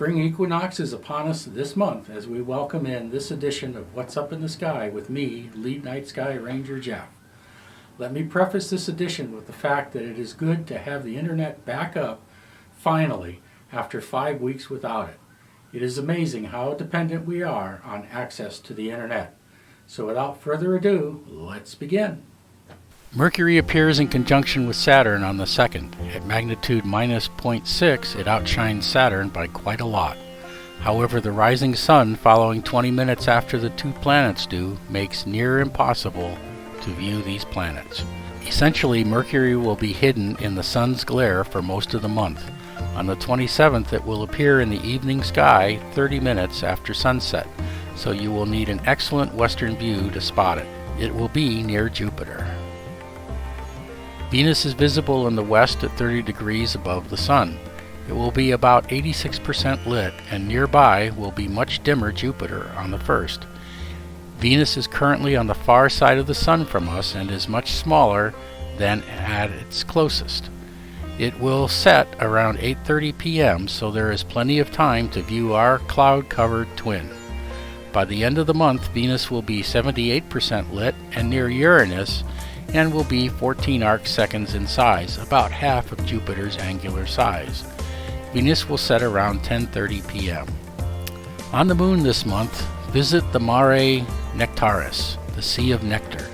spring equinox is upon us this month as we welcome in this edition of What's Up in the Sky with me, Lead Night Sky Ranger Jeff. Let me preface this edition with the fact that it is good to have the internet back up, finally, after 5 weeks without it. It is amazing how dependent we are on access to the internet. So without further ado, let's begin. Mercury appears in conjunction with Saturn on the 2nd. At magnitude minus 0.6, it outshines Saturn by quite a lot. However, the rising sun following 20 minutes after the two planets do makes near impossible to view these planets. Essentially, Mercury will be hidden in the sun's glare for most of the month. On the 27th, it will appear in the evening sky 30 minutes after sunset, so you will need an excellent western view to spot it. It will be near Jupiter. Venus is visible in the west at 30 degrees above the sun. It will be about 86% lit, and nearby will be much dimmer Jupiter on the 1st. Venus is currently on the far side of the sun from us and is much smaller than at its closest. It will set around 8:30 p.m., so there is plenty of time to view our cloud-covered twin. By the end of the month, Venus will be 78% lit and near Uranus, and will be 14 arc-seconds in size, about half of Jupiter's angular size. Venus will set around 10:30 p.m. On the moon this month, visit the Mare Nectaris, the Sea of Nectar.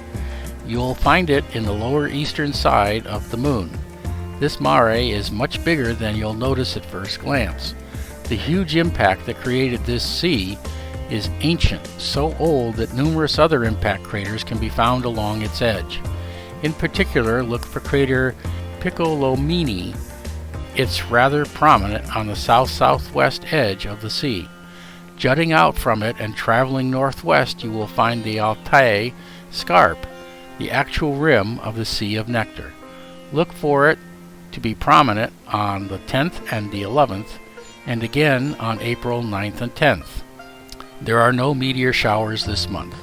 You'll find it in the lower eastern side of the moon. This mare is much bigger than you'll notice at first glance. The huge impact that created this sea is ancient, so old that numerous other impact craters can be found along its edge. In particular, look for crater Piccolomini. It's rather prominent on the south-southwest edge of the sea. Jutting out from it and traveling northwest, you will find the Altai Scarp, the actual rim of the Sea of Nectar. Look for it to be prominent on the 10th and the 11th, and again on April 9th and 10th. There are no meteor showers this month.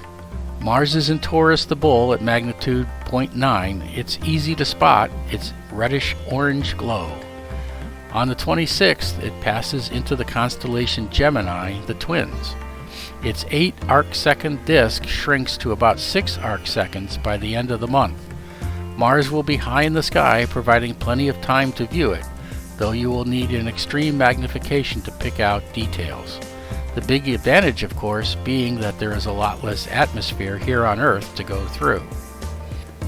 Mars is in Taurus the Bull at magnitude 0.9. It's easy to spot its reddish-orange glow. On the 26th, it passes into the constellation Gemini, the Twins. Its 8 arc-second disk shrinks to about 6 arc-seconds by the end of the month. Mars will be high in the sky, providing plenty of time to view it, though you will need an extreme magnification to pick out details. The big advantage, of course, being that there is a lot less atmosphere here on Earth to go through.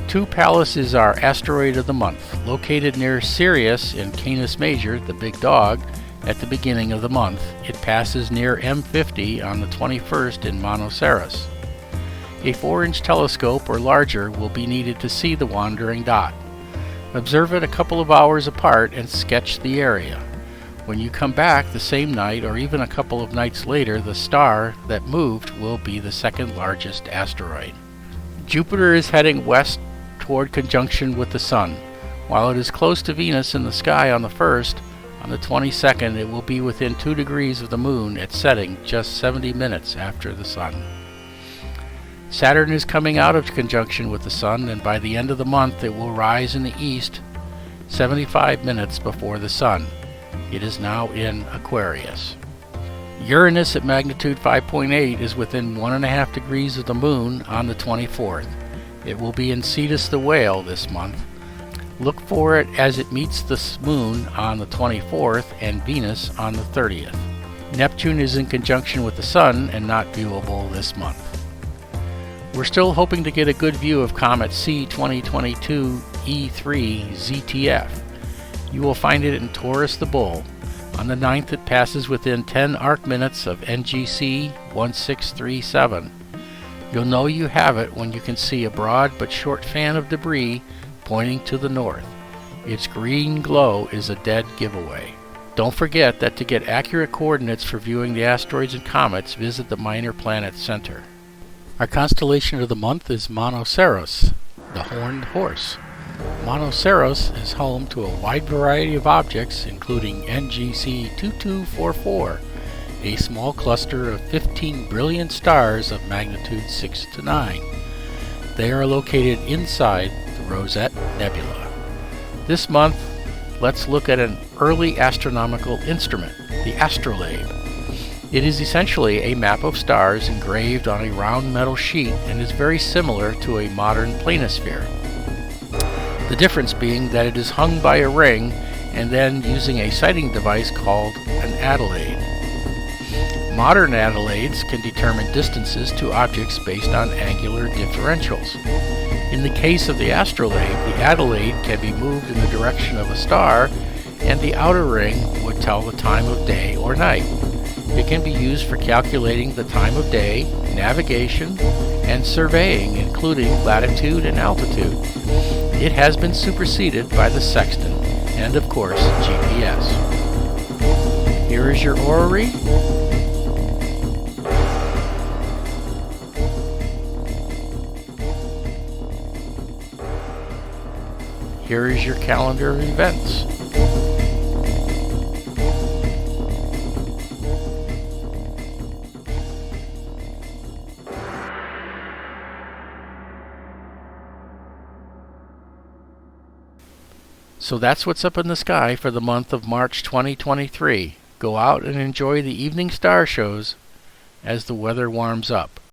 2 Pallas is our asteroid of the month, located near Sirius in Canis Major, the big dog, at the beginning of the month. It passes near M50 on the 21st in Monoceros. A 4-inch telescope or larger will be needed to see the wandering dot. Observe it a couple of hours apart and sketch the area. When you come back the same night or even a couple of nights later, the star that moved will be the second largest asteroid. Jupiter is heading west toward conjunction with the Sun. While it is close to Venus in the sky on the 1st, on the 22nd it will be within 2 degrees of the Moon at setting, just 70 minutes after the Sun. Saturn is coming out of conjunction with the Sun, and by the end of the month it will rise in the east 75 minutes before the Sun. It is now in Aquarius. Uranus at magnitude 5.8 is within 1.5 degrees of the Moon on the 24th. It will be in Cetus the Whale this month. Look for it as it meets the Moon on the 24th and Venus on the 30th. Neptune is in conjunction with the Sun and not viewable this month. We're still hoping to get a good view of comet C 2022 E3 ZTF. You will find it in Taurus the Bull. On the 9th, it passes within 10 arc minutes of NGC 1637. You'll know you have it when you can see a broad but short fan of debris pointing to the north. Its green glow is a dead giveaway. Don't forget that to get accurate coordinates for viewing the asteroids and comets, visit the Minor Planet Center. Our constellation of the month is Monoceros, the Horned Horse. Monoceros is home to a wide variety of objects, including NGC 2244, a small cluster of 15 brilliant stars of magnitude 6 to 9. They are located inside the Rosette Nebula. This month, let's look at an early astronomical instrument, the astrolabe. It is essentially a map of stars engraved on a round metal sheet and is very similar to a modern planisphere. The difference being that it is hung by a ring and then using a sighting device called an adelaide. Modern adelaides can determine distances to objects based on angular differentials. In the case of the astrolabe, the adelaide can be moved in the direction of a star, and the outer ring would tell the time of day or night. It can be used for calculating the time of day, navigation, and surveying, including latitude and altitude. It has been superseded by the sextant and, of course, GPS. Here is your orrery. Here is your calendar of events. So that's what's up in the sky for the month of March 2023. Go out and enjoy the evening star shows as the weather warms up.